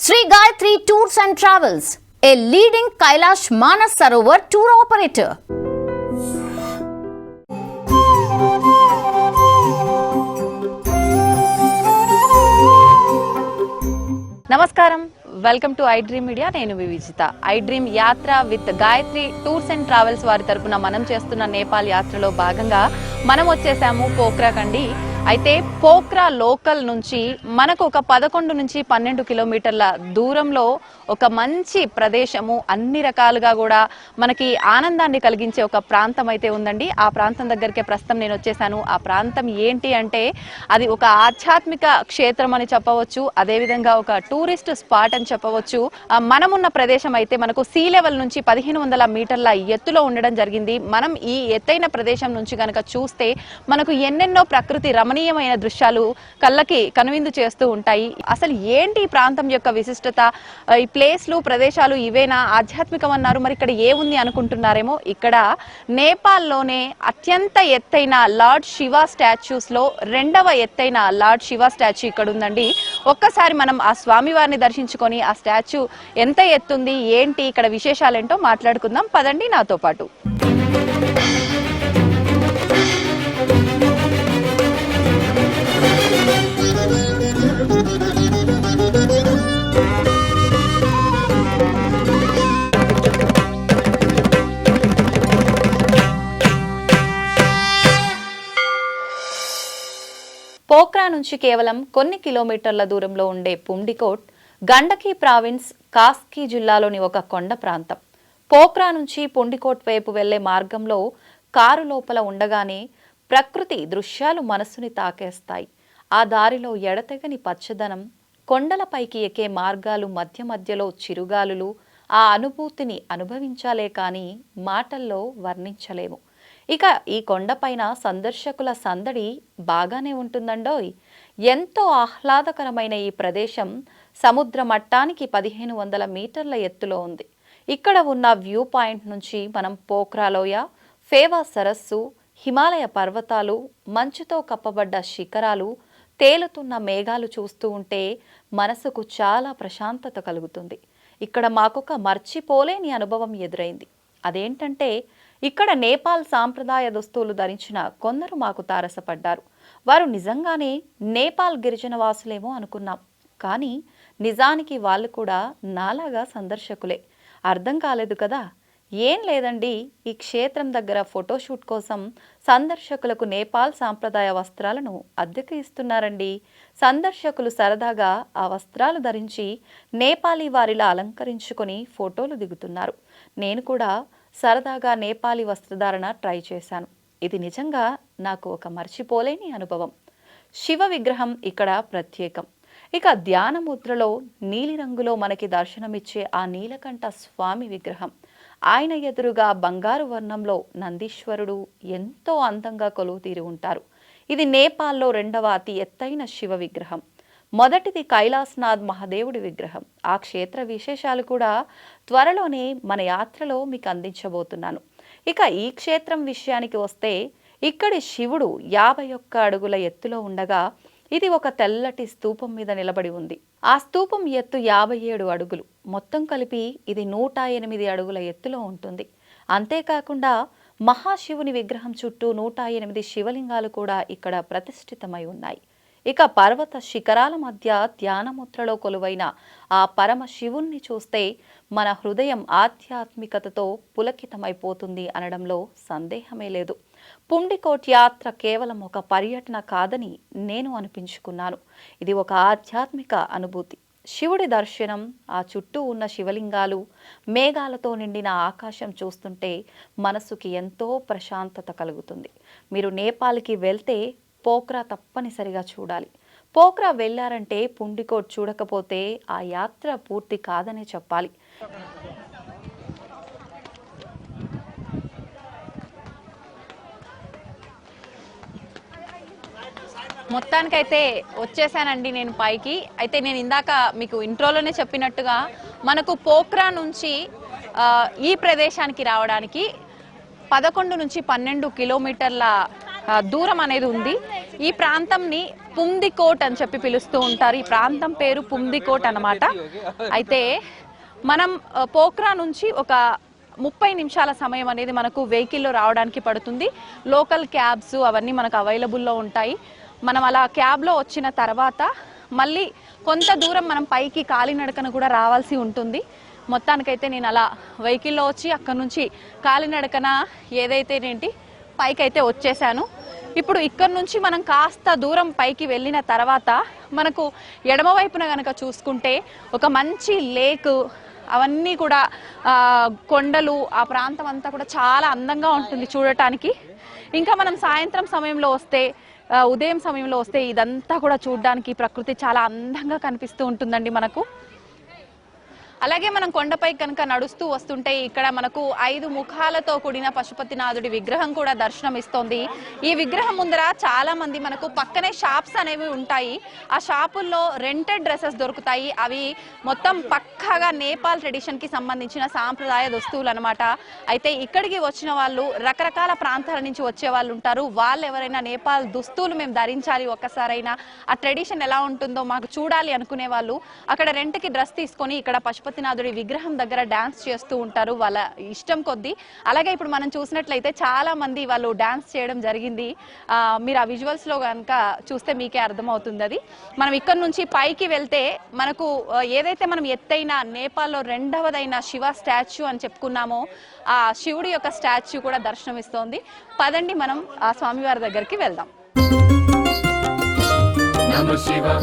Sri Gayatri Tours and Travels, a leading Kailash Manas Sarovar tour operator. నమస్కారం, welcome to iDream media. నేను వివిజిత. iDream యాత్ర with Gayatri tours and travels వారి తరపున మనం చేస్తున్న నేపాల్ యాత్రలో భాగంగా మనం వచ్చేసాము పోఖ్రా కండి. అయితే పోఖ్రా లోకల్ నుంచి మనకు ఒక 11 నుంచి 12 కిలోమీటర్ల దూరంలో ఒక మంచి ప్రదేశము, అన్ని రకాలుగా కూడా మనకి ఆనందాన్ని కలిగించే ఒక ప్రాంతం అయితే ఉందండి. ఆ ప్రాంతం దగ్గరికే ప్రస్తుతం నేను వచ్చేసాను. ఆ ప్రాంతం ఏంటి అంటే అది ఒక ఆధ్యాత్మిక క్షేత్రం అని చెప్పవచ్చు, అదేవిధంగా ఒక టూరిస్ట్ స్పాట్ అని చెప్పవచ్చు. మనమున్న ప్రదేశం అయితే మనకు సీ లెవెల్ నుంచి 1500 మీటర్ల ఎత్తులో ఉండడం జరిగింది. మనం ఈ ఎత్తైన ప్రదేశం నుంచి కనుక చూస్తే మనకు ఎన్నెన్నో ప్రకృతి రమణీయమైన దృశ్యాలు కళ్ళకి కనువిందు చేస్తూ ఉంటాయి. అసలు ఏంటి ఈ ప్రాంతం యొక్క విశిష్టత, ఈ ప్లేస్లు ప్రదేశాలు ఇవేనా, ఆధ్యాత్మికం అన్నారు, మరి ఇక్కడ ఏముంది అనుకుంటున్నారేమో. ఇక్కడ నేపాల్లోనే అత్యంత ఎత్తైన లార్డ్ శివ స్టాచ్యూస్ లో 2వ ఎత్తైన లార్డ్ శివ స్టాచ్యూ ఇక్కడ ఉందండి. ఒక్కసారి మనం ఆ స్వామి వారిని దర్శించుకొని ఆ స్టాచ్యూ ఎంత ఎత్తుంది, ఏంటి, ఇక్కడ విశేషాలేంటో మాట్లాడుకుందాం. పదండి నాతో పాటు. పోఖ్రా నుంచి కేవలం కొన్ని కిలోమీటర్ల దూరంలో ఉండే పుండికోట్ గండకీ ప్రావిన్స్ కాస్కీ జిల్లాలోని ఒక కొండ ప్రాంతం. పోఖ్రా నుంచి పుండికోట్ వైపు వెళ్లే మార్గంలో కారు లోపల ఉండగానే ప్రకృతి దృశ్యాలు మనస్సుని తాకేస్తాయి. ఆ దారిలో ఎడతెగని పచ్చదనం, కొండలపైకి ఎక్కే మార్గాలు, మధ్య మధ్యలో చిరుగాలులు, ఆ అనుభూతిని అనుభవించాలే కానీ మాటల్లో వర్ణించలేము. ఇక ఈ కొండపైన సందర్శకుల సందడి బాగానే ఉంటుందండోయ్. ఎంతో ఆహ్లాదకరమైన ఈ ప్రదేశం సముద్ర మట్టానికి 1500 మీటర్ల ఎత్తులో ఉంది. ఇక్కడ ఉన్న వ్యూ పాయింట్ నుంచి మనం పోఖ్రా లోయ, ఫేవా సరస్సు, హిమాలయ పర్వతాలు, మంచుతో కప్పబడ్డ శిఖరాలు, తేలుతున్న మేఘాలు చూస్తూ ఉంటే మనసుకు చాలా ప్రశాంతత కలుగుతుంది. ఇక్కడ మాకొక మర్చిపోలేని అనుభవం ఎదురైంది. అదేంటంటే ఇక్కడ నేపాల్ సాంప్రదాయ దుస్తులు ధరించిన కొందరు మాకు తారసపడ్డారు. వారు నిజంగానే నేపాల్ గిరిజన వాసులేమో అనుకున్నాం, కానీ నిజానికి వాళ్ళు కూడా నాలాగా సందర్శకులే. అర్థం కాలేదు కదా. ఏం లేదండి, ఈ క్షేత్రం దగ్గర ఫోటోషూట్ కోసం సందర్శకులకు నేపాల్ సాంప్రదాయ వస్త్రాలను అద్దెకు ఇస్తున్నారండి. సందర్శకులు సరదాగా ఆ వస్త్రాలు ధరించి నేపాలీ వారిలా అలంకరించుకొని ఫోటోలు దిగుతున్నారు. నేను కూడా సరదాగా నేపాలీ వస్త్రధారణ ట్రై చేశాను. ఇది నిజంగా నాకు ఒక మర్చిపోలేని అనుభవం. శివ విగ్రహం ఇక్కడ ప్రత్యేకం. ఇక ధ్యాన ముద్రలో నీలిరంగులో మనకి దర్శనమిచ్చే ఆ నీలకంఠ స్వామి విగ్రహం, ఆయన ఎదురుగా బంగారు వర్ణంలో నందీశ్వరుడు ఎంతో అందంగా కొలువుతీరి ఉంటారు. ఇది నేపాల్లో 2వ అతి ఎత్తైన శివ విగ్రహం. మొదటిది కైలాసనాథ్ మహాదేవుడి విగ్రహం. ఆ క్షేత్ర విశేషాలు కూడా త్వరలోనే మన యాత్రలో మీకు అందించబోతున్నాను. ఇక ఈ క్షేత్రం విషయానికి వస్తే ఇక్కడి శివుడు 51 అడుగుల ఎత్తులో ఉండగా ఇది ఒక తెల్లటి స్తూపం మీద నిలబడి ఉంది. ఆ స్తూపం ఎత్తు 57 అడుగులు. మొత్తం కలిపి ఇది 108 అడుగుల ఎత్తులో ఉంటుంది. అంతేకాకుండా మహాశివుని విగ్రహం చుట్టూ 108 శివలింగాలు కూడా ఇక్కడ ప్రతిష్ఠితమై ఉన్నాయి. ఇక పర్వత శిఖరాల మధ్య ధ్యానముద్రలో కొలువైన ఆ పరమ శివుణ్ణి చూస్తే మన హృదయం ఆధ్యాత్మికతతో పులకితమైపోతుంది అనడంలో సందేహమే లేదు. పుండికోట్ యాత్ర కేవలం ఒక పర్యటన కాదని నేను అనిపించుకున్నాను. ఇది ఒక ఆధ్యాత్మిక అనుభూతి. శివుడి దర్శనం, ఆ చుట్టూ ఉన్న శివలింగాలు, మేఘాలతో నిండిన ఆకాశం చూస్తుంటే మనసుకి ఎంతో ప్రశాంతత కలుగుతుంది. మీరు నేపాల్కి వెళ్తే పోఖ్రా తప్పనిసరిగా చూడాలి. పోఖ్రా వెళ్ళారంటే పుండికోట్ చూడకపోతే ఆ యాత్ర పూర్తి కాదనే చెప్పాలి. మొత్తానికైతే వచ్చేసానండి నేను పైకి. అయితే నేను ఇందాక మీకు ఇంట్రోలోనే చెప్పినట్టుగా మనకు పోఖ్రా నుంచి ఈ ప్రదేశానికి రావడానికి 11 నుంచి 12 కిలోమీటర్ల దూరం అనేది ఉంది. ఈ ప్రాంతంని పుందికోట్ అని చెప్పి పిలుస్తూ ఉంటారు. ఈ ప్రాంతం పేరు పుందికోట్ అన్నమాట. అయితే మనం పోఖ్రా నుంచి ఒక 30 నిమిషాల సమయం అనేది మనకు వెహికల్లో రావడానికి పడుతుంది. లోకల్ క్యాబ్స్ అవన్నీ మనకు అవైలబుల్లో ఉంటాయి. మనం అలా క్యాబ్లో వచ్చిన తర్వాత మళ్ళీ కొంత దూరం మనం పైకి కాలినడకన కూడా రావాల్సి ఉంటుంది. మొత్తానికైతే నేను అలా వెహికల్లో వచ్చి అక్కడ నుంచి కాలినడకన పైకి అయితే వచ్చేసాను. ఇప్పుడు ఇక్కడ నుంచి మనం కాస్త దూరం పైకి వెళ్ళిన తర్వాత మనకు ఎడమవైపున కనుక చూసుకుంటే ఒక మంచి లేక్, అవన్నీ కూడా కొండలు, ఆ ప్రాంతం అంతా కూడా చాలా అందంగా ఉంటుంది చూడటానికి. ఇంకా మనం సాయంత్రం సమయంలో వస్తే, ఉదయం సమయంలో వస్తే ఇదంతా కూడా చూడడానికి ప్రకృతి చాలా అందంగా కనిపిస్తూ ఉంటుందండి మనకు. అలాగే మనం కొండపై కనుక నడుస్తూ వస్తుంటే ఇక్కడ మనకు 5 ముఖాలతో కూడిన పశుపతినాథుడి విగ్రహం కూడా దర్శనం ఇస్తోంది. ఈ విగ్రహం ముందర చాలా మంది మనకు పక్కనే షాప్స్ అనేవి ఉంటాయి. ఆ షాపుల్లో రెంటెడ్ డ్రెస్సెస్ దొరుకుతాయి. అవి మొత్తం పక్కాగా నేపాల్ ట్రెడిషన్ కి సంబంధించిన సాంప్రదాయ దుస్తువులు అనమాట. అయితే ఇక్కడికి వచ్చిన వాళ్ళు రకరకాల ప్రాంతాల నుంచి వచ్చే వాళ్ళు ఉంటారు. వాళ్ళు ఎవరైనా నేపాల్ దుస్తువులు మేము ధరించాలి, ఒక్కసారైనా ఆ ట్రెడిషన్ ఎలా ఉంటుందో మాకు చూడాలి అనుకునే వాళ్ళు అక్కడ రెంట్కి డ్రెస్ తీసుకొని ఇక్కడ పశుపతినాథుడి విగ్రహం దగ్గర డాన్స్ చేస్తూ ఉంటారు వాళ్ళ ఇష్టం కొద్దీ. అలాగే ఇప్పుడు మనం చూసినట్లయితే చాలా మంది వాళ్ళు డాన్స్ చేయడం జరిగింది. మీరు ఆ విజువల్స్ లో కనుక చూస్తే మీకే అర్థమవుతుంది. అది మనం ఇక్కడ నుంచి పైకి వెళ్తే మనకు ఏదైతే మనం ఎత్తైన నేపాల్లో 2వదైన శివ స్టాచ్యూ అని చెప్పుకున్నామో ఆ శివుడి యొక్క స్టాచ్యూ కూడా దర్శనమిస్తోంది. పదండి మనం ఆ స్వామివారి దగ్గరికి వెళ్దాం. నమః శివాయ,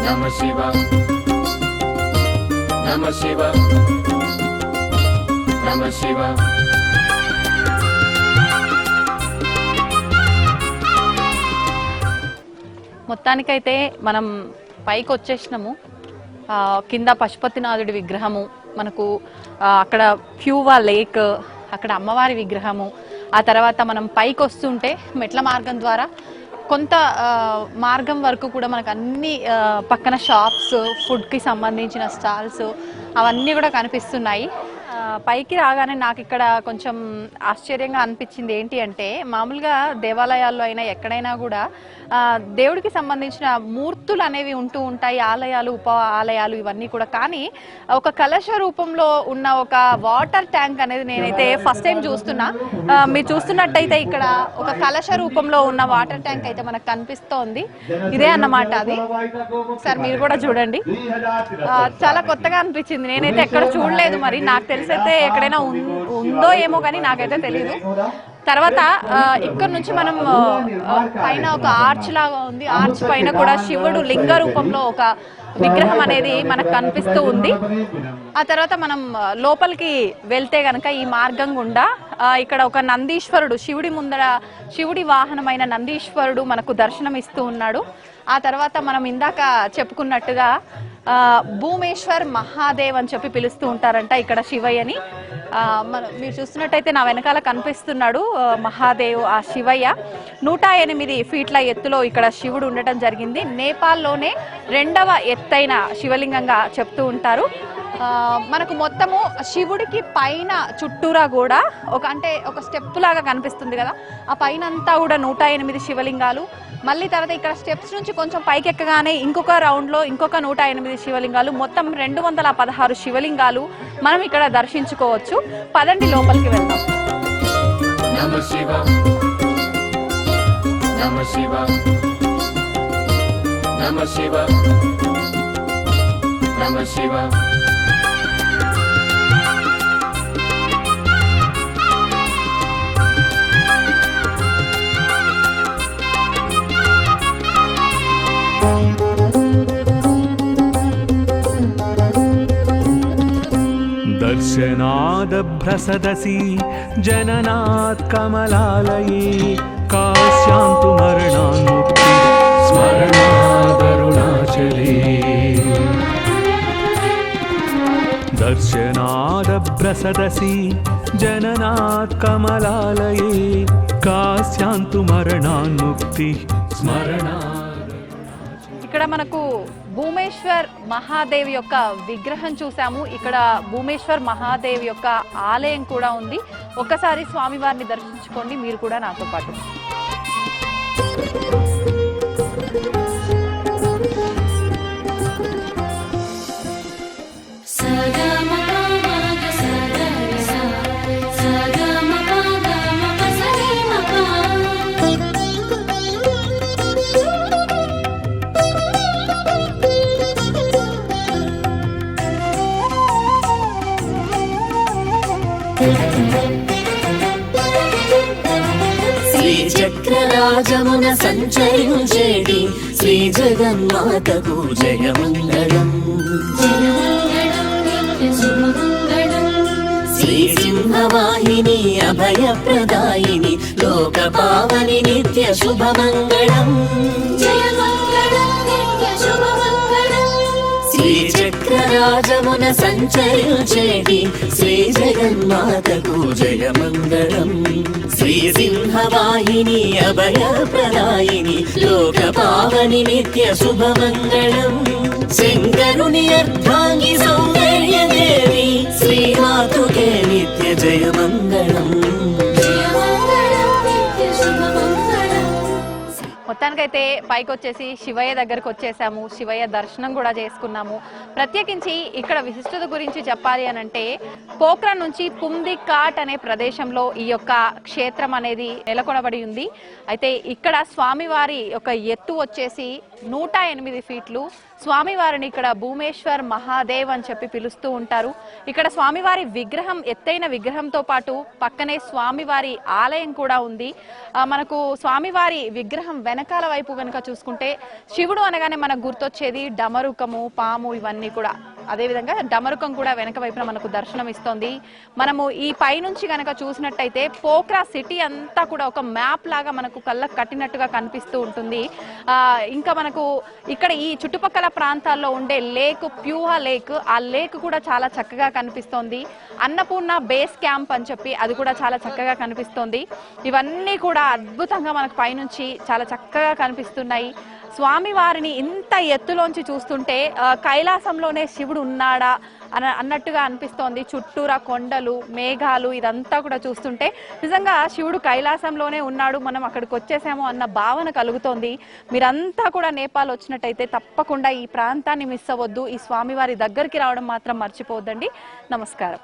నమః శివాయ, నమః శివాయ, నమః శివాయ. మొత్తానికైతే మనం పైకి వచ్చేసినాము. కింద పశుపతినాథుడి విగ్రహము, మనకు అక్కడ ఫ్యూవా లేక్, అక్కడ అమ్మవారి విగ్రహము. ఆ తర్వాత మనం పైకి వస్తుంటే మెట్ల మార్గం ద్వారా కొంత మార్గం వరకు కూడా మనకు అన్ని పక్కన షాప్స్, ఫుడ్కి సంబంధించిన స్టాల్స్ అవన్నీ కూడా కనిపిస్తున్నాయి. పైకి రాగానే నాకు ఇక్కడ కొంచెం ఆశ్చర్యంగా అనిపించింది ఏంటి అంటే, మామూలుగా దేవాలయాల్లో అయినా ఎక్కడైనా కూడా దేవుడికి సంబంధించిన మూర్తులు అనేవి ఉంటూ ఉంటాయి, ఆలయాలు, ఉప ఆలయాలు ఇవన్నీ కూడా. కానీ ఒక కలశ రూపంలో ఉన్న ఒక వాటర్ ట్యాంక్ అనేది నేనైతే ఫస్ట్ టైం చూస్తున్నా. మీరు చూస్తున్నట్టయితే ఇక్కడ ఒక కలశ రూపంలో ఉన్న వాటర్ ట్యాంక్ అయితే మనకు కనిపిస్తోంది. ఇదే అన్నమాట అది. ఒకసారి మీరు కూడా చూడండి. చాలా కొత్తగా అనిపించింది. నేనైతే ఎక్కడ చూడలేదు. మరి నాకు తెలిసైతే ఎక్కడైనా ఉందో ఏమో కానీ నాకైతే తెలియదు. తర్వాత ఇక్కడ నుంచి మనం పైన ఒక ఆర్చ్ లాగా ఉంది. ఆర్చ్ పైన కూడా శివుడు లింగ రూపంలో ఒక విగ్రహం అనేది మనకు కనిపిస్తూ ఉంది. ఆ తర్వాత మనం లోపలికి వెళ్తే గనక ఈ మార్గం గుండా ఇక్కడ ఒక నందీశ్వరుడు, శివుడి ముందర శివుడి వాహనమైన నందీశ్వరుడు మనకు దర్శనం ఇస్తూ ఉన్నాడు. ఆ తర్వాత మనం ఇందాక చెప్పుకున్నట్టుగా భూమేశ్వర్ మహాదేవ్ అని చెప్పి పిలుస్తూ ఉంటారంట ఇక్కడ శివయ్యని. మీరు చూస్తున్నట్టయితే నా వెనకాల కనిపిస్తున్నాడు మహాదేవ్, ఆ శివయ్య. 108 ఫీట్ల ఎత్తులో ఇక్కడ శివుడు ఉండటం జరిగింది. నేపాల్లోనే 2వ ఎత్తైన శివలింగంగా చెప్తూ ఉంటారు. మనకు మొత్తము శివుడికి పైన చుట్టూరా కూడా ఒక స్టెప్ లాగా కనిపిస్తుంది కదా, ఆ పైన అంతా కూడా 108 శివలింగాలు. మళ్ళీ తర్వాత ఇక్కడ స్టెప్స్ నుంచి కొంచెం పైకి ఎక్కగానే ఇంకొక రౌండ్ లో ఇంకొక 108 శివలింగాలు, మొత్తం 216 శివలింగాలు మనం ఇక్కడ దర్శించుకోవచ్చు. పదండి లోపలికి వెళ్దాం. నమః శివాయ, నమః శివాయ, నమః శివాయ, నమః శివాయ. दर्शनादभ्रसदसि जननात् कमलालये काश्यान्तु मरणान्मुक्ति स्मरणादरुणाचले. दर्शनादभ्रसदसि जननात् कमलालये काश्यान्तु मरणान्मुक्ति स्मरणा. ఇక్కడ మనకు భూమేశ్వర్ మహాదేవ్ యొక్క విగ్రహం చూసాము. ఇక్కడ భూమేశ్వర్ మహాదేవ్ యొక్క ఆలయం కూడా ఉంది. ఒక్కసారి స్వామివారిని దర్శించుకోండి మీరు కూడా నాతో పాటు. శ్రీచక్రరాజమున సంచరించేడి శ్రీ జగన్మాతకు జయమంగళం. శ్రీ సింహవాహిని అభయప్రదాయిని లోక పావని నిత్య శుభమంగళం. శ్రీచక్రరాజమున సంచరించేది శ్రీ జగన్మాతకు జయమంగళం. శ్రీ సింహవాహిని అభయప్రదాయిని లోక పావని నిత్య శుభమంగళం. శంకరుని అర్ధాంగి సౌందర్యదేవి శ్రీమాతుకే నిత్య జయమంగళం. మొత్తానికైతే పైకి వచ్చేసి శివయ్య దగ్గరకు వచ్చేసాము. శివయ్య దర్శనం కూడా చేసుకున్నాము. ప్రత్యేకించి ఇక్కడ విశిష్టత గురించి చెప్పాలి అని అంటే పోఖ్రాన్ నుంచి పుందికాట్ అనే ప్రదేశంలో ఈ యొక్క క్షేత్రం అనేది నెలకొనబడి ఉంది. అయితే ఇక్కడ స్వామివారి యొక్క ఎత్తు వచ్చేసి 108 ఫీట్లు. స్వామివారిని ఇక్కడ భూమేశ్వర్ మహాదేవ్ అని చెప్పి పిలుస్తూ ఉంటారు. ఇక్కడ స్వామివారి విగ్రహం ఎత్తైన విగ్రహంతో పాటు పక్కనే స్వామివారి ఆలయం కూడా ఉంది. మనకు స్వామివారి విగ్రహం వెనకాల వైపు కనుక చూసుకుంటే శివుడు అనగానే మనకు గుర్తొచ్చేది డమరుకము, పాము ఇవన్నీ కూడా. అదేవిధంగా డమరుకం కూడా వెనక వైపున మనకు దర్శనం ఇస్తోంది. మనము ఈ పైనుంచి కనుక చూసినట్టయితే పోఖ్రా సిటీ అంతా కూడా ఒక మ్యాప్ లాగా మనకు కళ్ళకు కట్టినట్టుగా కనిపిస్తూ ఉంటుంది. ఇంకా మనకు ఇక్కడ ఈ చుట్టుపక్కల ప్రాంతాల్లో ఉండే లేక్, ప్యూహా లేక్, ఆ లేక్ కూడా చాలా చక్కగా కనిపిస్తోంది. అన్నపూర్ణ బేస్ క్యాంప్ అని చెప్పి అది కూడా చాలా చక్కగా కనిపిస్తోంది. ఇవన్నీ కూడా అద్భుతంగా మనకు పైనుంచి చాలా చక్కగా కనిపిస్తున్నాయి. స్వామివారిని ఇంత ఎత్తులోంచి చూస్తుంటే కైలాసంలోనే శివుడు ఉన్నాడా అన్నట్టుగా అనిపిస్తోంది. చుట్టూరా కొండలు, మేఘాలు ఇదంతా కూడా చూస్తుంటే నిజంగా శివుడు కైలాసంలోనే ఉన్నాడు, మనం అక్కడికి వచ్చేసాము అన్న భావన కలుగుతోంది. మీరంతా కూడా నేపాల్ వచ్చినట్టయితే తప్పకుండా ఈ ప్రాంతాన్ని మిస్ అవ్వద్దు. ఈ స్వామివారి దగ్గరికి రావడం మాత్రం మర్చిపోవద్దండి. నమస్కారం.